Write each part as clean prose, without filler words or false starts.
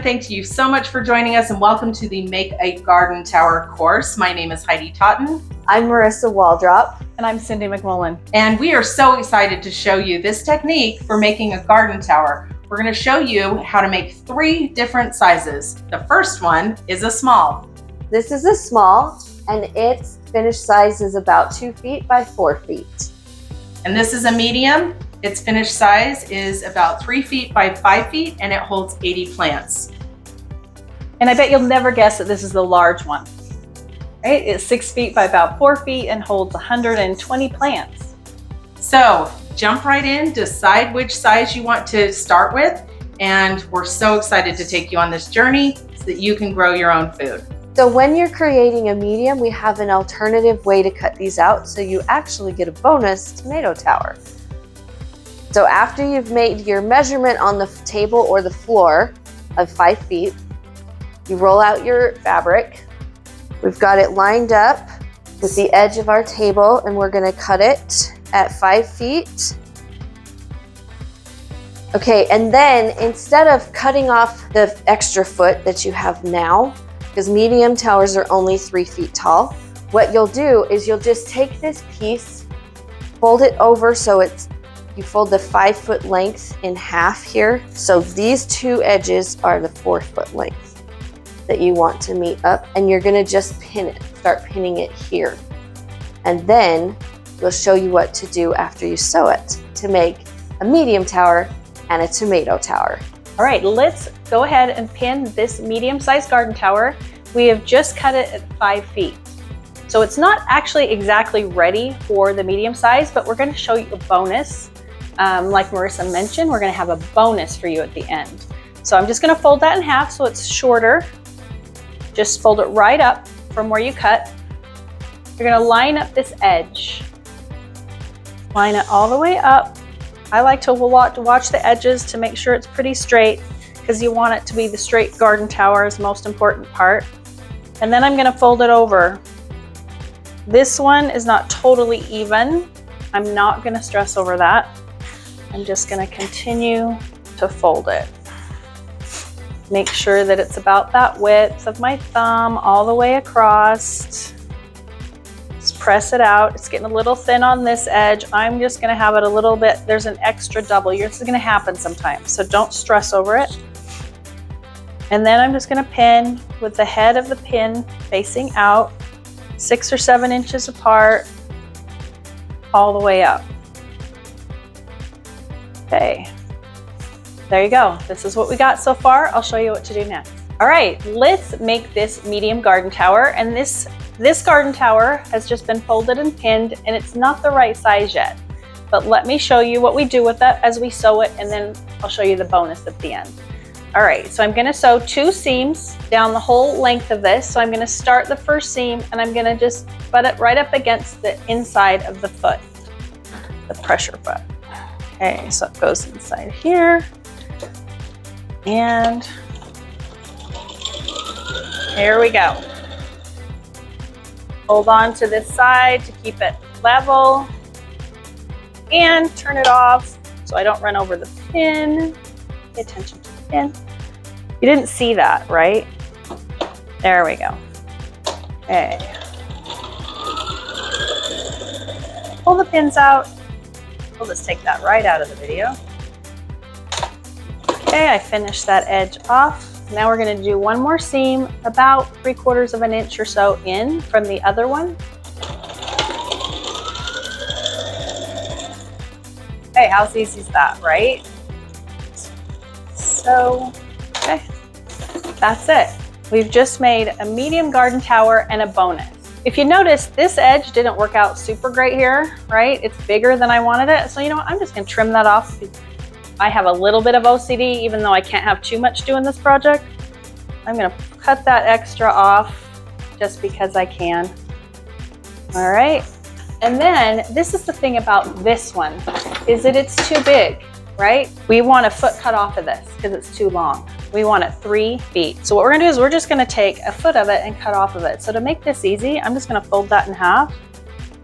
everyone. Thank you so much for joining us and welcome to the Make a Garden Tower course. My name is Heidi Totten. I'm Marissa Waldrop. And I'm Cindy McMullin. And we are so excited to show you this technique for making a garden tower. We're going to show you how to make 3 different sizes. The first one is a small. This is a small, and its finished size is about 2 feet by 4 feet. And this is a medium. Its finished size is about 3 feet by 5 feet, and it holds 80 plants. And I bet you'll never guess that this is the large one. Right? It's 6 feet by about 4 feet and holds 120 plants. So jump right in, decide which size you want to start with, and we're so excited to take you on this journey so that you can grow your own food. So when you're creating a medium, we have an alternative way to cut these out so you actually get a bonus tomato tower. So after you've made your measurement on the table or the floor of 5 feet, you roll out your fabric. We've got it lined up with the edge of our table, and we're going to cut it at 5 feet. Okay, and then instead of cutting off the extra foot that you have now, because medium towers are only 3 feet tall, what you'll do is you'll just take this piece, fold it over so you fold the 5 foot length in half here. So these 2 edges are the 4 foot length that you want to meet up, and you're gonna just pin it, start pinning it here. And then we'll show you what to do after you sew it to make a medium tower and a tomato tower. All right, let's go ahead and pin this medium-sized garden tower. We have just cut it at 5 feet. So it's not actually exactly ready for the medium size, but we're gonna show you a bonus. Like Marissa mentioned, we're gonna have a bonus for you at the end. So I'm just gonna fold that in half so it's shorter. Just fold it right up from where you cut. You're gonna line up this edge. Line it all the way up. I like to watch the edges to make sure it's pretty straight because you want it to be the straight garden tower is the most important part. And then I'm gonna fold it over. This one is not totally even. I'm not gonna stress over that. I'm just gonna continue to fold it. Make sure that it's about that width of my thumb all the way across. Just press it out. It's getting a little thin on this edge. I'm just gonna have it a little bit, there's an extra double. This is gonna happen sometimes, so don't stress over it. And then I'm just gonna pin with the head of the pin facing out, 6 or 7 inches apart, all the way up. Okay, there you go. This is what we got so far. I'll show you what to do next. All right, let's make this medium garden tower. And this garden tower has just been folded and pinned, and it's not the right size yet. But let me show you what we do with that as we sew it, and then I'll show you the bonus at the end. All right, so I'm gonna sew 2 seams down the whole length of this. So I'm gonna start the first seam, and I'm gonna just butt it right up against the inside of the foot, the pressure foot. Okay, so it goes inside here. And here we go. Hold on to this side to keep it level and turn it off so I don't run over the pin. Pay attention to the pin. You didn't see that, right? There we go. Okay. Pull the pins out. We'll just take that right out of the video. Okay, I finished that edge off. Now we're gonna do one more seam about 3/4 of an inch or so in from the other one. Okay, how easy is that, right? So, okay, that's it. We've just made a medium garden tower and a bonus. If you notice, this edge didn't work out super great here, right? It's bigger than I wanted it. So you know what, I'm just gonna trim that off. I have a little bit of OCD, even though I can't have too much doing this project. I'm gonna cut that extra off just because I can. All right, and then this is the thing about this one, is that it's too big, right? We want a foot cut off of this because it's too long. We want it 3 feet. So what we're gonna do is we're just gonna take a foot of it and cut off of it. So to make this easy, I'm just gonna fold that in half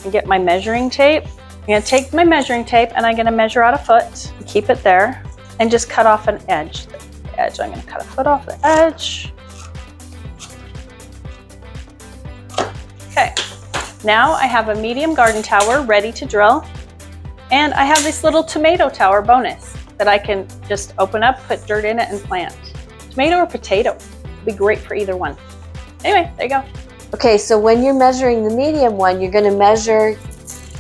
and get my measuring tape. I'm gonna take my measuring tape and I'm gonna measure out a foot, keep it there, and just cut off an edge, edge. I'm going to cut a foot off the edge. Okay, now I have a medium garden tower ready to drill. And I have this little tomato tower bonus that I can just open up, put dirt in it, and plant. Tomato or potato would be great for either one. Anyway, there you go. Okay, so when you're measuring the medium one, you're going to measure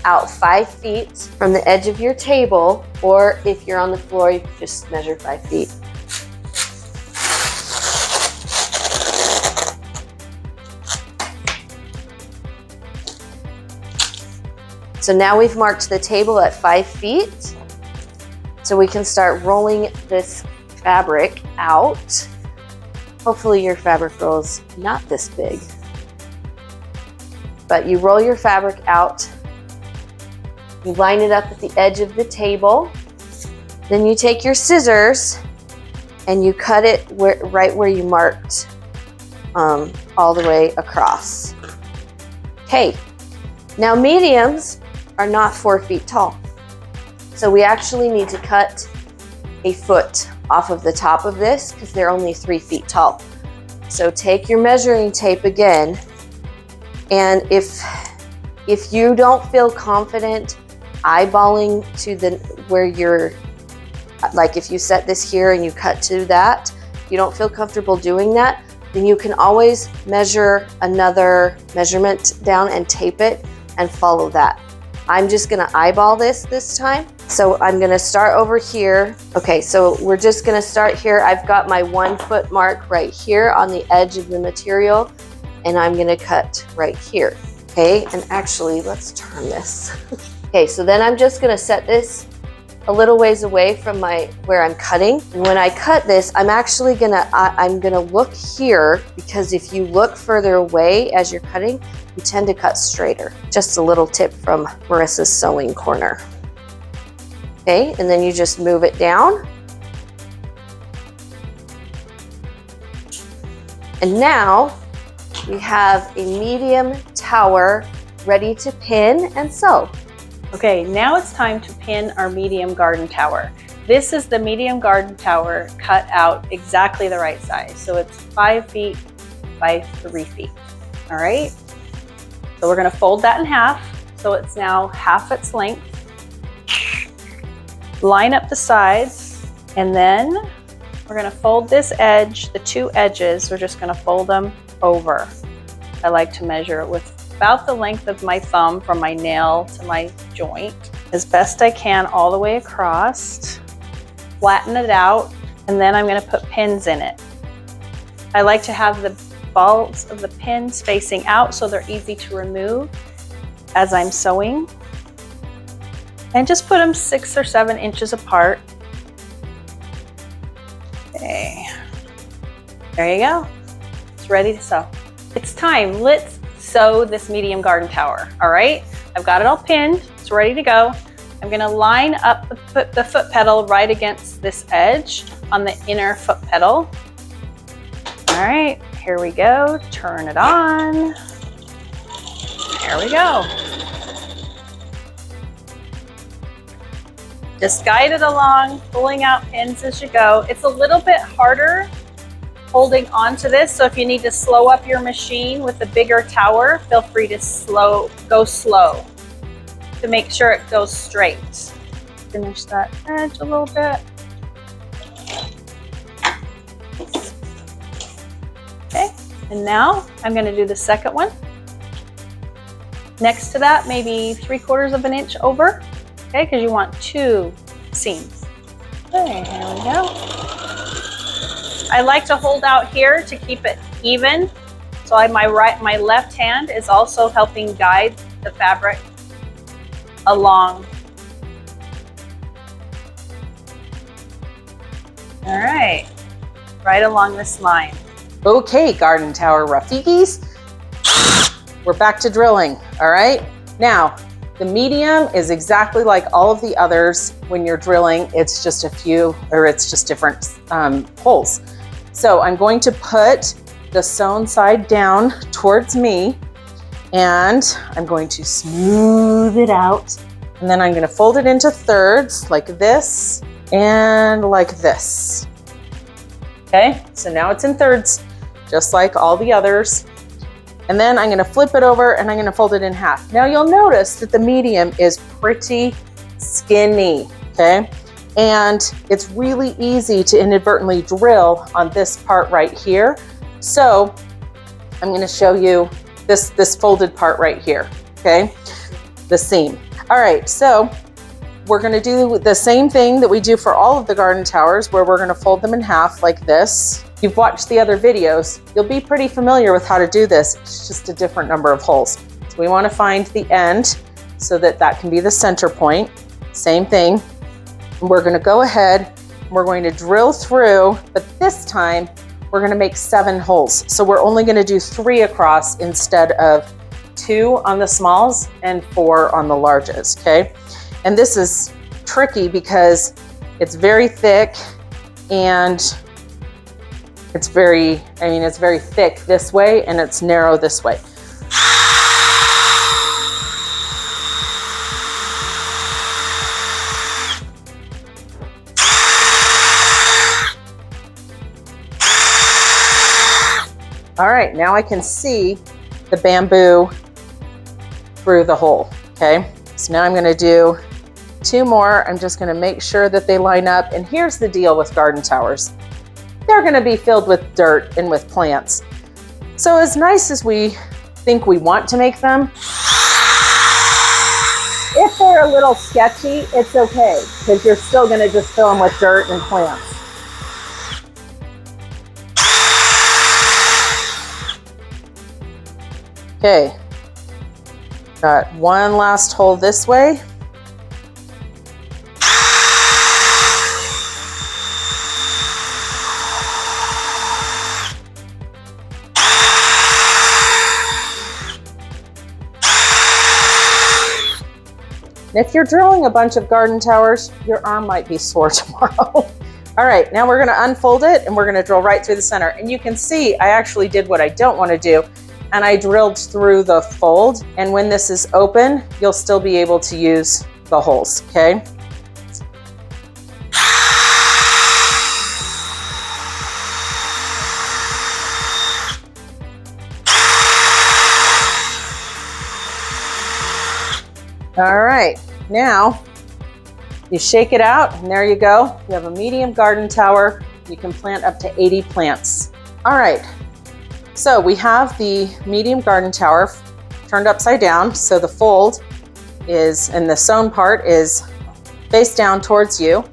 out 5 feet from the edge of your table, or if you're on the floor, you can just measure 5 feet. So now we've marked the table at 5 feet. So we can start rolling this fabric out. Hopefully your fabric roll is not this big. But you roll your fabric out. You line it up at the edge of the table. Then you take your scissors and you cut it right where you marked all the way across. Okay, now mediums are not 4 feet tall. So we actually need to cut a foot off of the top of this because they're only 3 feet tall. So take your measuring tape again, and if you don't feel confident eyeballing to where you're, like if you set this here and you cut to that, you don't feel comfortable doing that, then you can always measure another measurement down and tape it and follow that. I'm just gonna eyeball this time. So I'm gonna start over here. Okay, so we're just gonna start here. I've got my 1 foot mark right here on the edge of the material, and I'm gonna cut right here. Okay, and actually, let's turn this. Okay, so then I'm just gonna set this a little ways away from where I'm cutting. And when I cut this, I'm actually I'm gonna look here, because if you look further away as you're cutting, you tend to cut straighter. Just a little tip from Marissa's sewing corner. Okay, and then you just move it down. And now we have a medium tower ready to pin and sew. Okay, now it's time to pin our medium garden tower. This is the medium garden tower cut out exactly the right size. So it's 5 feet by 3 feet. All right. So we're gonna fold that in half. So it's now half its length. Line up the sides, and then we're gonna fold this edge, the 2 edges, we're just gonna fold them over. I like to measure it with about the length of my thumb from my nail to my joint, as best I can all the way across. Flatten it out, and then I'm gonna put pins in it. I like to have the balls of the pins facing out so they're easy to remove as I'm sewing. And just put them 6 or 7 inches apart. Okay, there you go. It's ready to sew. It's time, let's sew this medium garden tower, all right? I've got it all pinned, it's ready to go. I'm gonna line up the foot pedal right against this edge on the inner foot pedal. All right, here we go, turn it on. There we go. Just guide it along, pulling out pins as you go. It's a little bit harder holding on to this, so if you need to slow up your machine with the bigger tower, feel free to go slow to make sure it goes straight. Finish that edge a little bit. Okay, and now I'm gonna do the second one. Next to that, maybe 3/4 of an inch over. Okay, because you want 2 seams. Okay, here we go. I like to hold out here to keep it even. So my left hand is also helping guide the fabric along. All right, right along this line. Okay, garden tower Rafikis, we're back to drilling, all right? Now, the medium is exactly like all of the others. When you're drilling, it's just it's just different holes. So I'm going to put the sewn side down towards me, and I'm going to smooth it out. And then I'm gonna fold it into thirds like this and like this. Okay, so now it's in thirds, just like all the others. And then I'm gonna flip it over and I'm gonna fold it in half. Now you'll notice that the medium is pretty skinny, okay? And it's really easy to inadvertently drill on this part right here. So I'm gonna show you this folded part right here, okay? The seam. All right, so we're gonna do the same thing that we do for all of the garden towers, where we're gonna fold them in half like this. You've watched the other videos, you'll be pretty familiar with how to do this. It's just a different number of holes. So we wanna find the end so that that can be the center point. Same thing. We're gonna go ahead, we're going to drill through, but this time we're gonna make 7 holes. So we're only gonna do 3 across instead of 2 on the smalls and 4 on the larges, okay? And this is tricky because it's very thick and it's very thick this way and it's narrow this way. All right, now I can see the bamboo through the hole, okay? So now I'm gonna do 2 more. I'm just gonna make sure that they line up. And here's the deal with garden towers. They're gonna be filled with dirt and with plants. So as nice as we think we want to make them, if they're a little sketchy, it's okay, because you're still gonna just fill them with dirt and plants. Okay, got 1 last hole this way. And if you're drilling a bunch of garden towers, your arm might be sore tomorrow. All right, now we're gonna unfold it and we're gonna drill right through the center. And you can see I actually did what I don't wanna do, and I drilled through the fold. And when this is open, you'll still be able to use the holes, okay? All right, now you shake it out and there you go. You have a medium garden tower. You can plant up to 80 plants. All right, so we have the medium garden tower turned upside down. So the fold is, and the sewn part is face down towards you.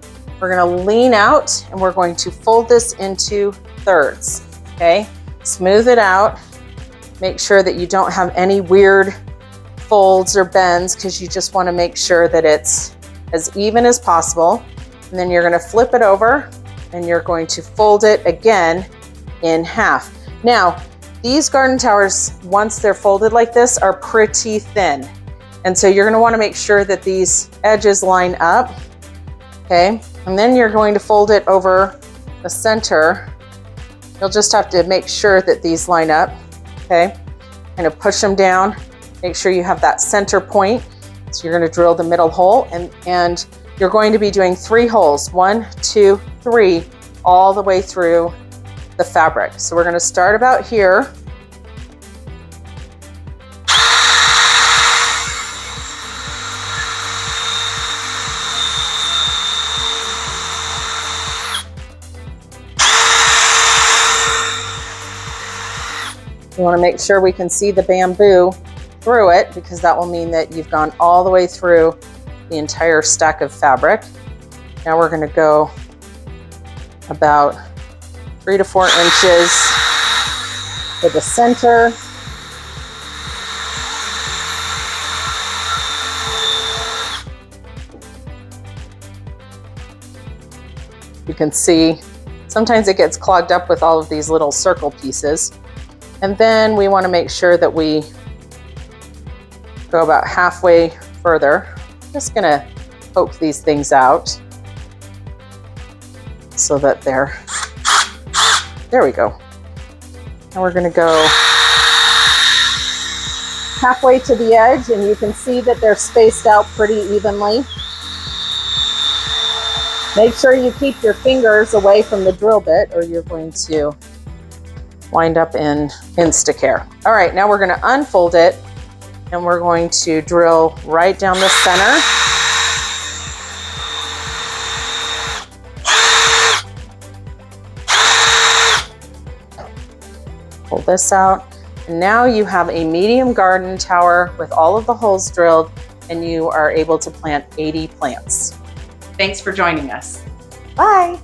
We're gonna lean out and we're going to fold this into thirds, okay? Smooth it out. Make sure that you don't have any weird folds or bends, because you just want to make sure that it's as even as possible. And then you're going to flip it over and you're going to fold it again in half. Now, these garden towers, once they're folded like this, are pretty thin. And so you're going to want to make sure that these edges line up, okay? And then you're going to fold it over the center. You'll just have to make sure that these line up, okay? Kind of push them down. Make sure you have that center point. So you're going to drill the middle hole, and you're going to be doing 3 holes, 1, 2, 3, all the way through the fabric. So we're going to start about here. You want to make sure we can see the bamboo through it, because that will mean that you've gone all the way through the entire stack of fabric. Now we're going to go about 3 to 4 inches to the center. You can see sometimes it gets clogged up with all of these little circle pieces. And then we want to make sure that we go about halfway further. Just gonna poke these things out so that there we go. And we're gonna go halfway to the edge, and you can see that they're spaced out pretty evenly. Make sure you keep your fingers away from the drill bit or you're going to wind up in Instacare. All right, now we're gonna unfold it and we're going to drill right down the center. Pull this out. And now you have a medium garden tower with all of the holes drilled and you are able to plant 80 plants. Thanks for joining us. Bye.